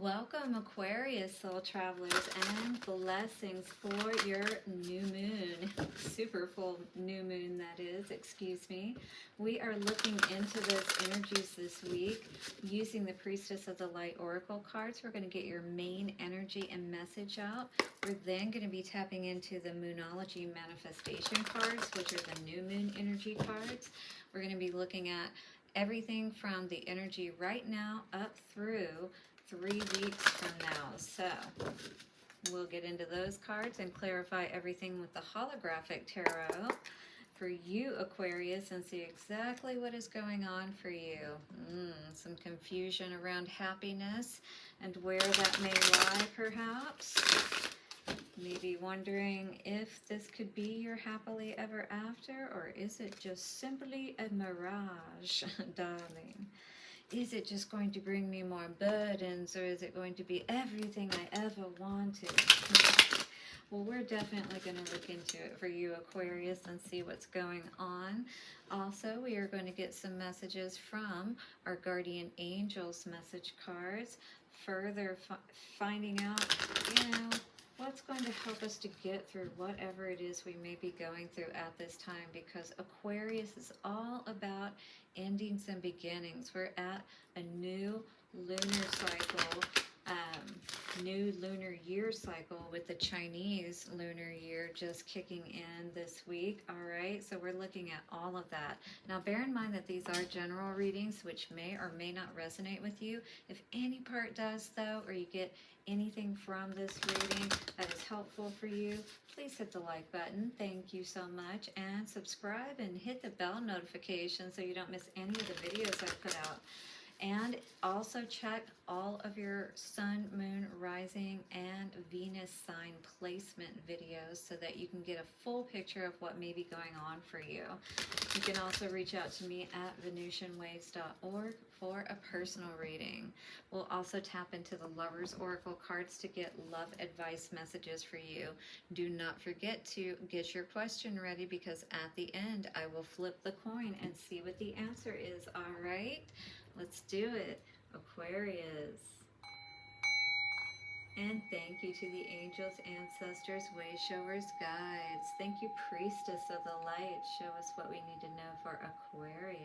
Welcome, Aquarius soul travelers, and blessings for your new moon. Super full new moon, that is, excuse me. We are looking into those energies this week using the Priestess of the Light Oracle cards. We're going to get your main energy and message out. We're then going to be tapping into the Moonology manifestation cards, which are the new moon energy cards. We're going to be looking at everything from the energy right now up through 3 weeks from now. So we'll get into those cards and clarify everything with the holographic tarot for you, Aquarius, and see exactly what is going on for you. Some confusion around happiness and where that may lie, perhaps. Maybe wondering if this could be your happily ever after, or is it just simply a mirage, darling? Is it just going to bring me more burdens, or is it going to be everything I ever wanted? Well, we're definitely going to look into it for you, Aquarius, and see what's going on. Also, we are going to get some messages from our guardian angels message cards, further finding out, what's going to help us to get through whatever it is we may be going through at this time, because Aquarius is all about endings and beginnings. We're at a new lunar cycle, new lunar year cycle, with the Chinese lunar year just kicking in this week. All right, so we're looking at all of that. Now, bear in mind that these are general readings, which may or may not resonate with you. If any part does, though, or you get anything from this reading that is helpful for you, please hit the like button. Thank you so much. And subscribe and hit the bell notification so you don't miss any of the videos I put out. And also check all of your sun, moon, rising, and Venus sign placement videos so that you can get a full picture of what may be going on for you. You can also reach out to me at VenusianWaves.org for a personal reading. We'll also tap into the Lovers Oracle cards to get love advice messages for you. Do not forget to get your question ready, because at the end I will flip the coin and see what the answer is. All right? Let's do it, Aquarius. And thank you to the angels, ancestors, way showers, guides. Thank you, Priestess of the Light. Show us what we need to know for Aquarius.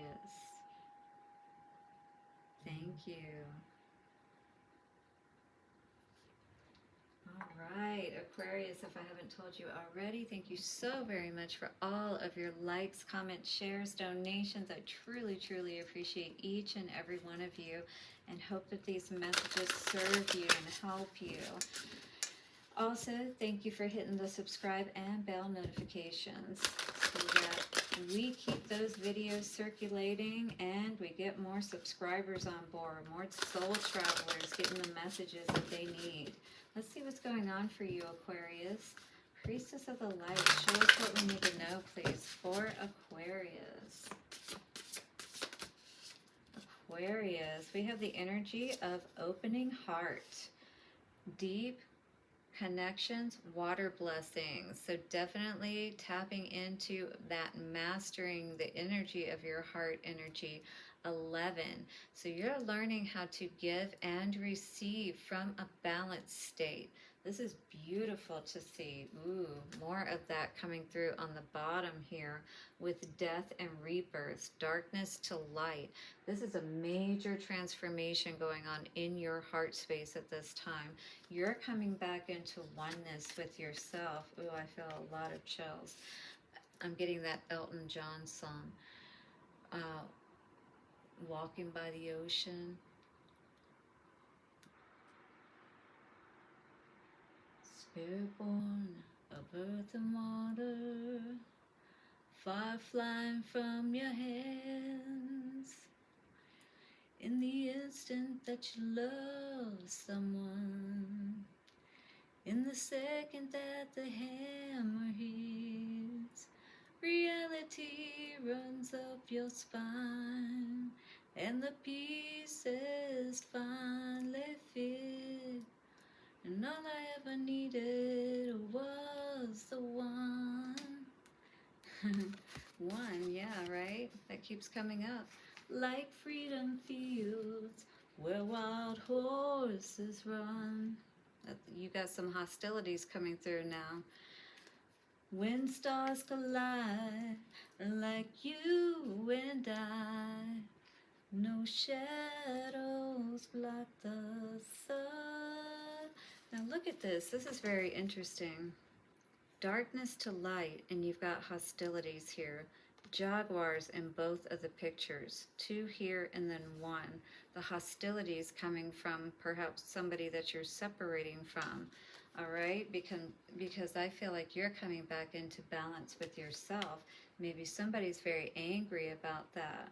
Thank you. All right, Aquarius, if I haven't told you already, thank you so very much for all of your likes, comments, shares, donations. I truly, truly appreciate each and every one of you, and hope that these messages serve you and help you. Also, thank you for hitting the subscribe and bell notifications so that we keep those videos circulating and we get more subscribers on board, more soul travelers getting the messages that they need. Let's see what's going on for you, Aquarius. Priestess of the Light, show us what we need to know, please, for Aquarius. Aquarius, we have the energy of opening heart, deep connections, water blessings. So definitely tapping into that, mastering the energy of your heart energy. 11. So you're learning how to give and receive from a balanced state. This is beautiful to see. Ooh, more of that coming through on the bottom here with death and rebirth, darkness to light. This is a major transformation going on in your heart space at this time. You're coming back into oneness with yourself. Ooh, I feel a lot of chills. I'm getting that Elton John song. Walking by the ocean. Spirit born of earth and water, fire flying from your hands. In the instant that you love someone, in the second that the hammer hits, reality runs up your spine, and the pieces finally fit. And all I ever needed was the one. One, yeah, right? That keeps coming up. Like freedom fields, where wild horses run. You got some hostilities coming through now. When stars collide, like you and I, no shadows block the sun. Now look at this. This is very interesting. Darkness to light, and you've got hostilities here. Jaguars in both of the pictures. Two here and then one. The hostilities coming from perhaps somebody that you're separating from. All right, because I feel like you're coming back into balance with yourself. Maybe somebody's very angry about that.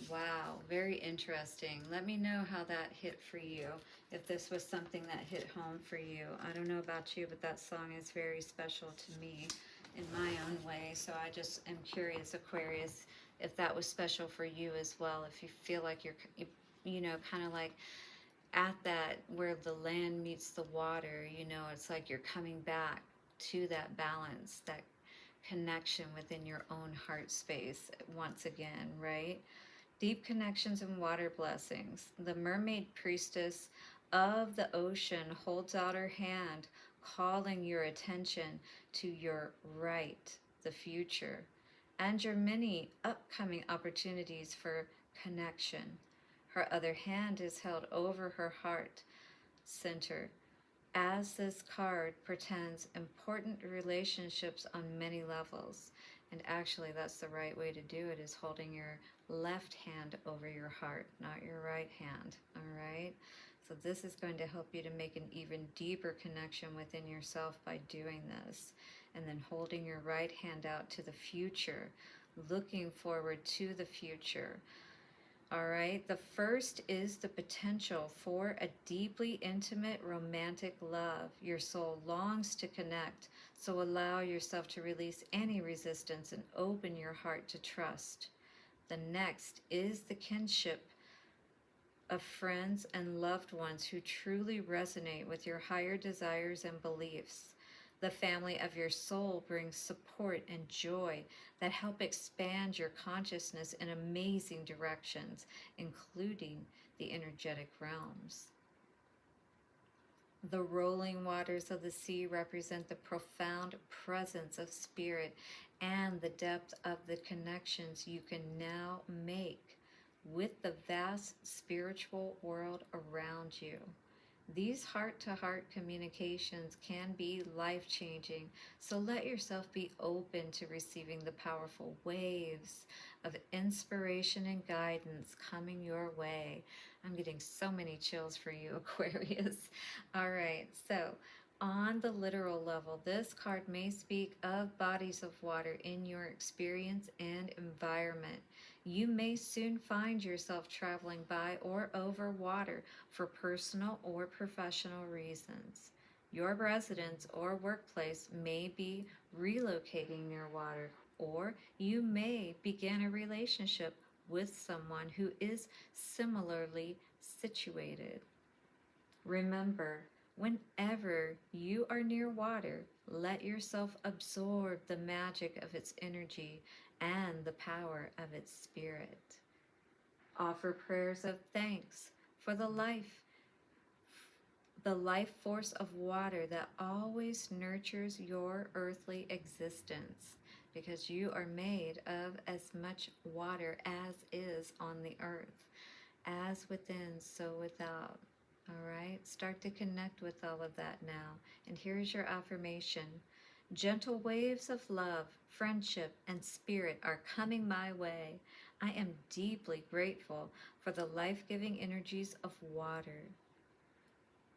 Wow, very interesting. Let me know how that hit for you. If this was something that hit home for you. I don't know about you, but that song is very special to me in my own way. So I just am curious, Aquarius, if that was special for you as well. If you feel like you're, you know, kind of like at that where the land meets the water, you know, it's like you're coming back to that balance, that connection within your own heart space once again, right? Deep connections and water blessings. The mermaid priestess of the ocean holds out her hand, calling your attention to your right, the future, and your many upcoming opportunities for connection. Her other hand is held over her heart center, as this card portends important relationships on many levels. And actually, that's the right way to do it, is holding your left hand over your heart, not your right hand, all right? So this is going to help you to make an even deeper connection within yourself by doing this. And then holding your right hand out to the future, looking forward to the future. All right, the first is the potential for a deeply intimate romantic love. Your soul longs to connect, so allow yourself to release any resistance and open your heart to trust. The next is the kinship of friends and loved ones who truly resonate with your higher desires and beliefs. The family of your soul brings support and joy that help expand your consciousness in amazing directions, including the energetic realms. The rolling waters of the sea represent the profound presence of spirit and the depth of the connections you can now make with the vast spiritual world around you. These heart-to-heart communications can be life-changing, so let yourself be open to receiving the powerful waves of inspiration and guidance coming your way. I'm getting so many chills for you, Aquarius. All right, so on the literal level, this card may speak of bodies of water in your experience and environment. You may soon find yourself traveling by or over water for personal or professional reasons. Your residence or workplace may be relocating near water, or you may begin a relationship with someone who is similarly situated. Remember, whenever you are near water, let yourself absorb the magic of its energy and the power of its spirit. Offer prayers of thanks for the life force of water that always nurtures your earthly existence, because you are made of as much water as is on the earth. As within, so without. All right, start to connect with all of that now. And here's your affirmation. Gentle waves of love, friendship, and spirit are coming my way. I am deeply grateful for the life-giving energies of water.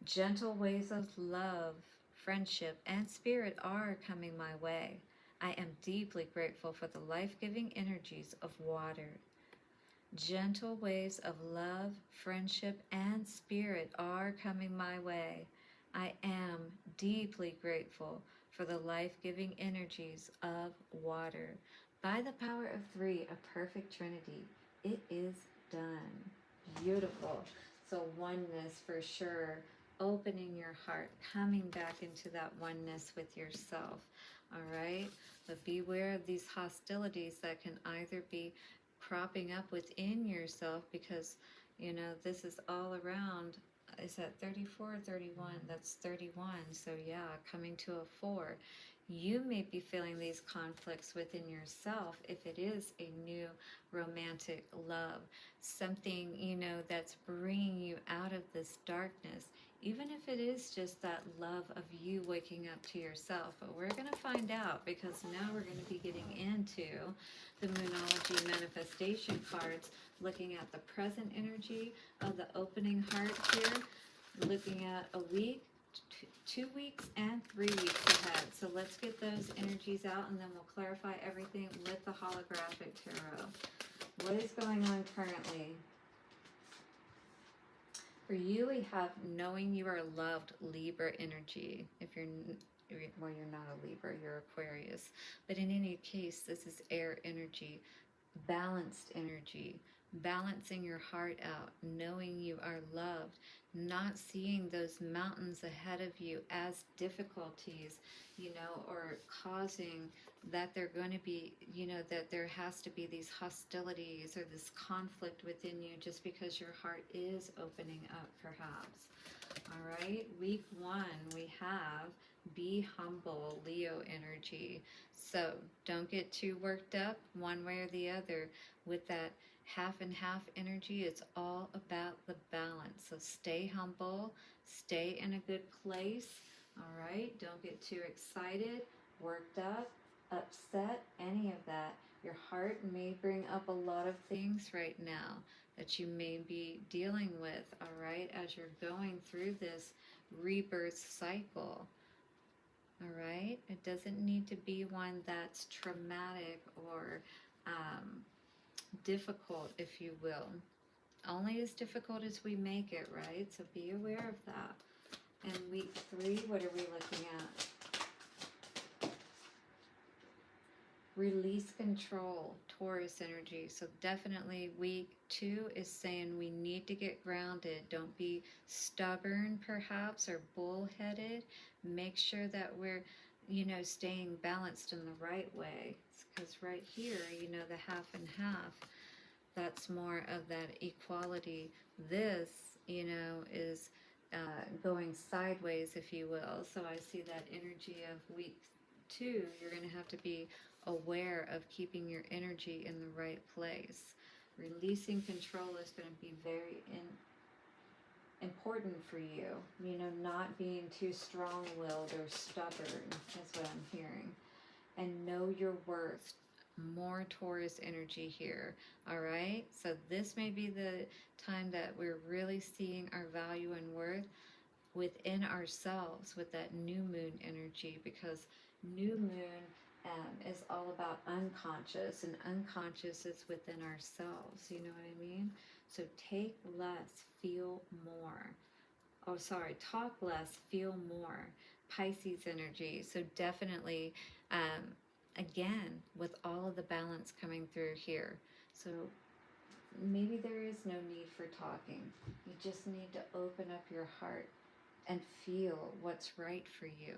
Gentle waves of love, friendship, and spirit are coming my way. I am deeply grateful for the life-giving energies of water. Gentle waves of love, friendship, and spirit are coming my way. I am deeply grateful for the life-giving energies of water. By the power of three, a perfect trinity, it is done. Beautiful. So oneness for sure. Opening your heart, coming back into that oneness with yourself. All right? But beware of these hostilities that can either be cropping up within yourself, because, you know, this is all around. Is that 34 or 31? That's 31. So yeah, coming to a 4. You may be feeling these conflicts within yourself if it is a new romantic love, something, you know, that's bringing you out of this darkness, even if it is just that love of you waking up to yourself. But we're going to find out, because now we're going to be getting into the Moonology manifestation cards, looking at the present energy of the opening heart here, looking at a week, 2 weeks, and 3 weeks ahead. So let's get those energies out, and then we'll clarify everything with the holographic tarot. What is going on currently? For you, we have knowing you are loved, Libra energy. If you're, well, you're not a Libra, you're Aquarius. But in any case, this is air energy, balanced energy, balancing your heart out, knowing you are loved, not seeing those mountains ahead of you as difficulties, you know, or causing that they're going to be, you know, that there has to be these hostilities or this conflict within you just because your heart is opening up, perhaps. All right, week 1, we have be humble, Leo energy. So don't get too worked up one way or the other with that half and half energy. It's all about the balance. So stay humble, stay in a good place. All right, don't get too excited, worked up, upset, any of that. Your heart may bring up a lot of things right now that you may be dealing with, all right, as you're going through this rebirth cycle. All right, it doesn't need to be one that's traumatic or difficult, if you will. Only as difficult as we make it, right? So be aware of that. And week 3, what are we looking at? Release control, Taurus energy. So definitely week 2 is saying we need to get grounded. Don't be stubborn, perhaps, or bullheaded. Make sure that we're, you know, staying balanced in the right way. Because right here, you know, the half and half, that's more of that equality. This, you know, is going sideways, if you will. So I see that energy of week 2, you're going to have to be aware of keeping your energy in the right place. Releasing control is going to be very important for you. You know, not being too strong-willed or stubborn is what I'm hearing. And know your worth. More Taurus energy here. All right, so this may be the time that we're really seeing our value and worth within ourselves with that new moon energy, because new moon is all about unconscious, and unconscious is within ourselves. You know what I mean? So take less, feel more. Oh, sorry, talk less, feel more. Pisces energy. So definitely, again, with all of the balance coming through here. So maybe there is no need for talking. You just need to open up your heart and feel what's right for you,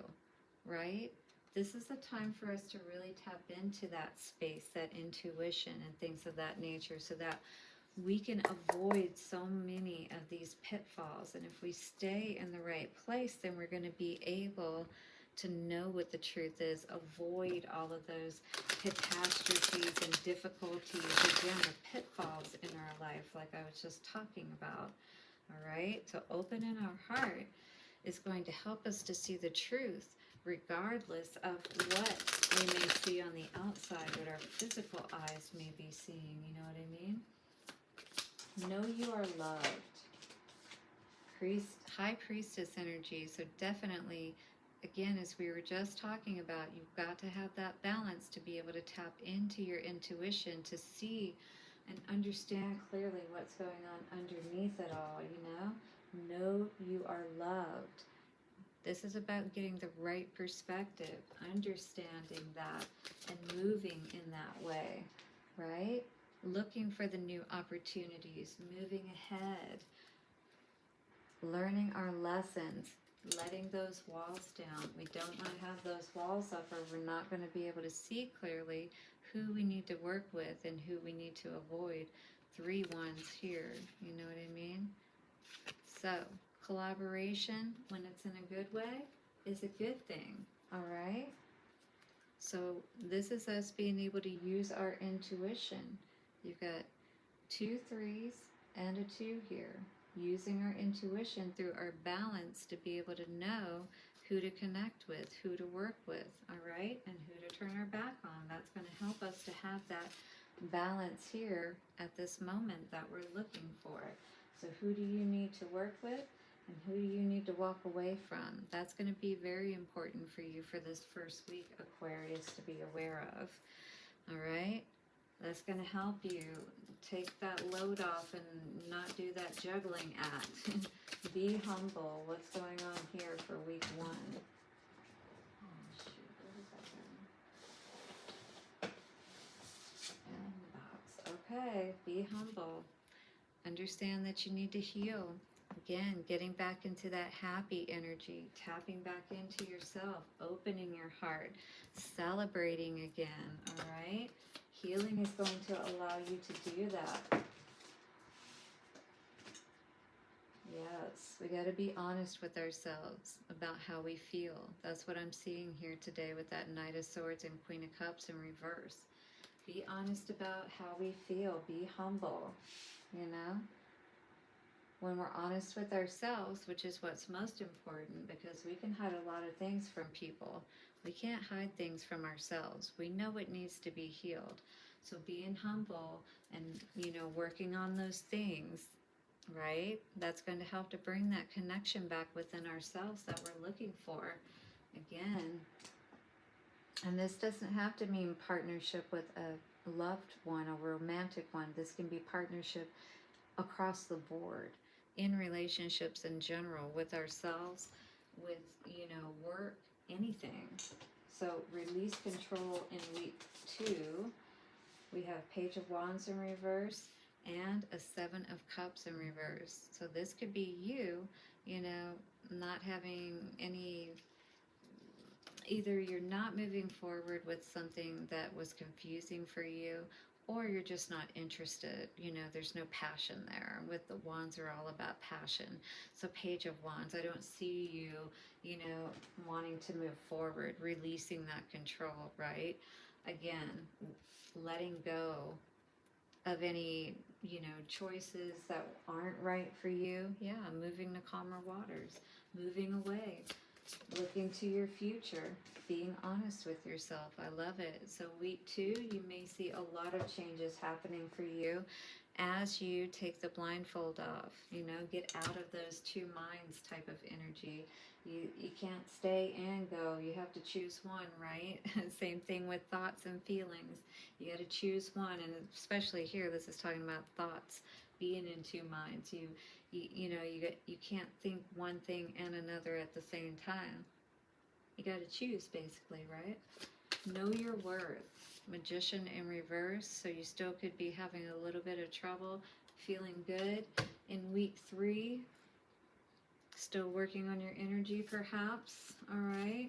right? This is the time for us to really tap into that space, that intuition and things of that nature, so that we can avoid so many of these pitfalls. And if we stay in the right place, then we're going to be able to know what the truth is, avoid all of those catastrophes and difficulties, again, the pitfalls in our life, like I was just talking about. All right, so opening our heart is going to help us to see the truth, regardless of what we may see on the outside, what our physical eyes may be seeing. You know what I mean? Know you are loved. High Priestess energy. So definitely, again, as we were just talking about, you've got to have that balance to be able to tap into your intuition, to see and understand clearly what's going on underneath it all, you know? Know you are loved. This is about getting the right perspective, understanding that, and moving in that way, right? Looking for the new opportunities, moving ahead, learning our lessons, letting those walls down. We don't want to have those walls up, or we're not going to be able to see clearly who we need to work with and who we need to avoid. 3 wands here, you know what I mean? So, collaboration, when it's in a good way, is a good thing, all right? So this is us being able to use our intuition. You've got 2 3s and a 2 here. Using our intuition through our balance to be able to know who to connect with, who to work with, all right? And who to turn our back on. That's going to help us to have that balance here at this moment that we're looking for. So who do you need to work with? And who do you need to walk away from? That's going to be very important for you for this first week, Aquarius, to be aware of. All right? That's going to help you take that load off and not do that juggling act. Be humble. What's going on here for week 1? Oh, shoot. What is that doing? And box. Okay. Be humble. Understand that you need to heal. Again, getting back into that happy energy, tapping back into yourself, opening your heart, celebrating again, all right? Healing is going to allow you to do that. Yes, we got to be honest with ourselves about how we feel. That's what I'm seeing here today with that Knight of Swords and Queen of Cups in reverse. Be honest about how we feel. Be humble, you know? When we're honest with ourselves, which is what's most important, because we can hide a lot of things from people. We can't hide things from ourselves. We know it needs to be healed. So being humble and, you know, working on those things, right? That's going to help to bring that connection back within ourselves that we're looking for. Again, and this doesn't have to mean partnership with a loved one, a romantic one. This can be partnership across the board. In relationships in general, with ourselves, with, you know, work, anything. So release control in week 2. We have Page of Wands in reverse and a 7 of Cups in reverse. So this could be you, you know, not having any, either you're not moving forward with something that was confusing for you, or you're just not interested, you know, there's no passion there. With the Wands are all about passion. So Page of Wands, I don't see you, you know, wanting to move forward, releasing that control, right? Again, letting go of any, you know, choices that aren't right for you. Yeah, moving to calmer waters, moving away, looking to your future, being honest with yourself. I love it. So week 2, you may see a lot of changes happening for you as you take the blindfold off. You know, get out of those 2 minds type of energy. You can't stay and go. You have to choose one, right? Same thing with thoughts and feelings. You got to choose one, and especially here, this is talking about thoughts, being in 2 minds. You know, you can't think one thing and another at the same time. You got to choose, basically, right? Know your worth. Magician in reverse, so you still could be having a little bit of trouble feeling good in week 3. Still working on your energy, perhaps, all right?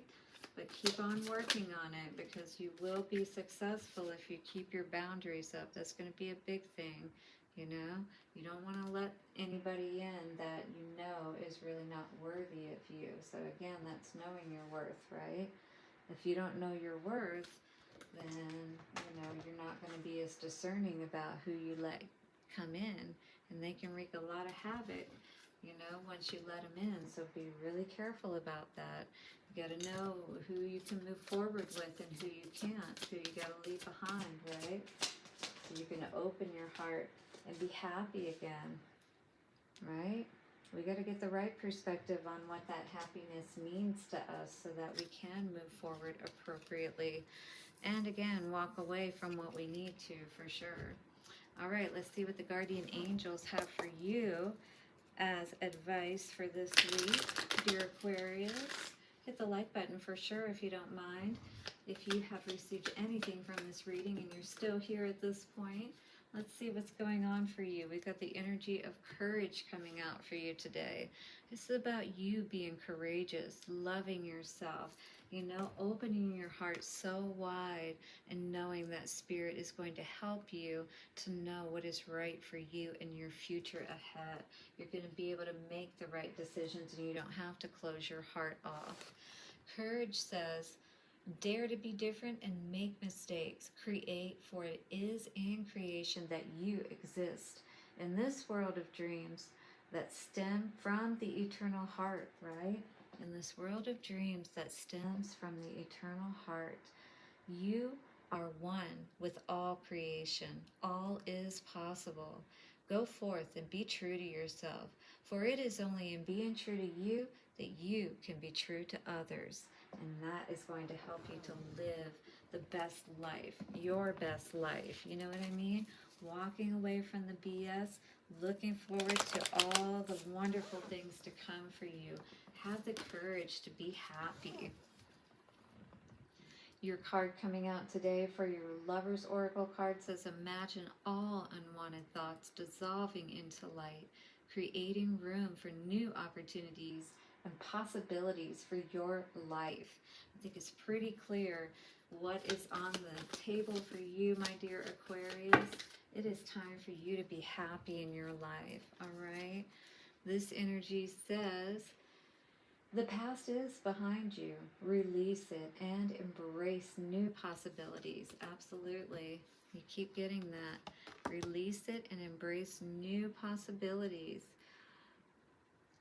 But keep on working on it, because you will be successful if you keep your boundaries up. That's going to be a big thing, you know? You don't want to let anybody in that you know is really not worthy of you. So again, that's knowing your worth, right? If you don't know your worth, then, you know, you're not going to be as discerning about who you let come in. And they can wreak a lot of havoc, you know, once you let them in. So be really careful about that. You got to know who you can move forward with and who you can't, who you got to leave behind, right? So you can open your heart and be happy again, right? We got to get the right perspective on what that happiness means to us so that we can move forward appropriately. And again, walk away from what we need to, for sure. All right, let's see what the guardian angels have for you as advice for this week, dear Aquarius. Hit the like button for sure if you don't mind. If you have received anything from this reading and you're still here at this point, Let's see what's going on for you. We've got the energy of courage coming out for you today. This is about you being courageous, loving yourself, you know, opening your heart so wide and knowing that Spirit is going to help you to know what is right for you and your future ahead. You're going to be able to make the right decisions and you don't have to close your heart off. Courage says, dare to be different and make mistakes. Create, for it is in creation that you exist. In this world of dreams that stem from the eternal heart, right? In this world of dreams that stems from the eternal heart, you are one with all creation. All is possible. Go forth and be true to yourself, for it is only in being true to you that you can be true to others. And that is going to help you to live the best life, your best life. You know what I mean? Walking away from the BS, looking forward to all the wonderful things to come for you. Have the courage to be happy. Your card coming out today for your Lover's Oracle card says, imagine all unwanted thoughts dissolving into light, creating room for new opportunities and possibilities for your life. I think it's pretty clear what is on the table for you, my dear Aquarius. It is time for you to be happy in your life, all right? This energy says, the past is behind you. Release it and embrace new possibilities. Absolutely. You keep getting that. Release it and embrace new possibilities.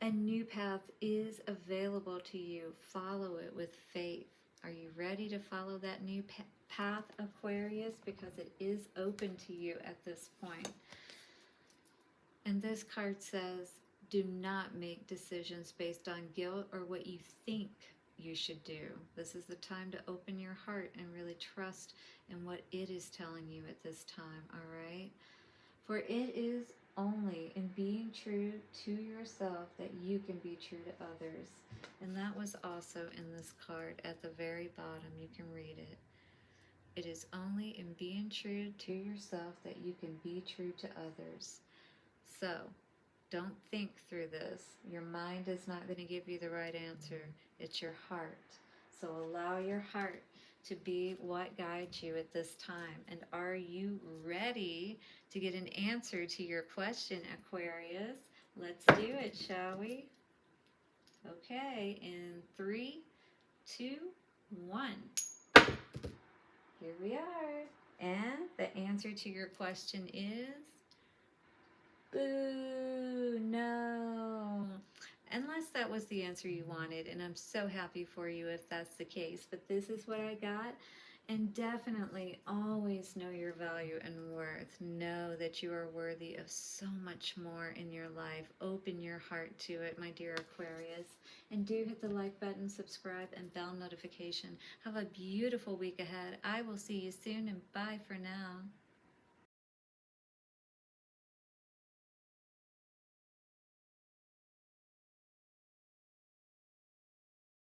A new path is available to you. Follow it with faith. Are you ready to follow that new path, Aquarius? Because it is open to you at this point. And this card says, do not make decisions based on guilt or what you think you should do. This is the time to open your heart and really trust in what it is telling you at this time, all right? For it is only in being true to yourself that you can be true to others. And that was also in this card at the very bottom. You can read it. It is only in being true to yourself that you can be true to others. So, don't think through this. Your mind is not going to give you the right answer. It's your heart. So allow your heart to be what guides you at this time. And are you ready to get an answer to your question, Aquarius? Let's do it, shall we? Okay, in 3, 2, 1. Here we are. And the answer to your question is... boo, no. Unless that was the answer you wanted, and I'm so happy for you if that's the case. But this is what I got. And definitely always know your value and worth. Know that you are worthy of so much more in your life. Open your heart to it, my dear Aquarius. And do hit the like button, subscribe, and bell notification. Have a beautiful week ahead. I will see you soon, and bye for now.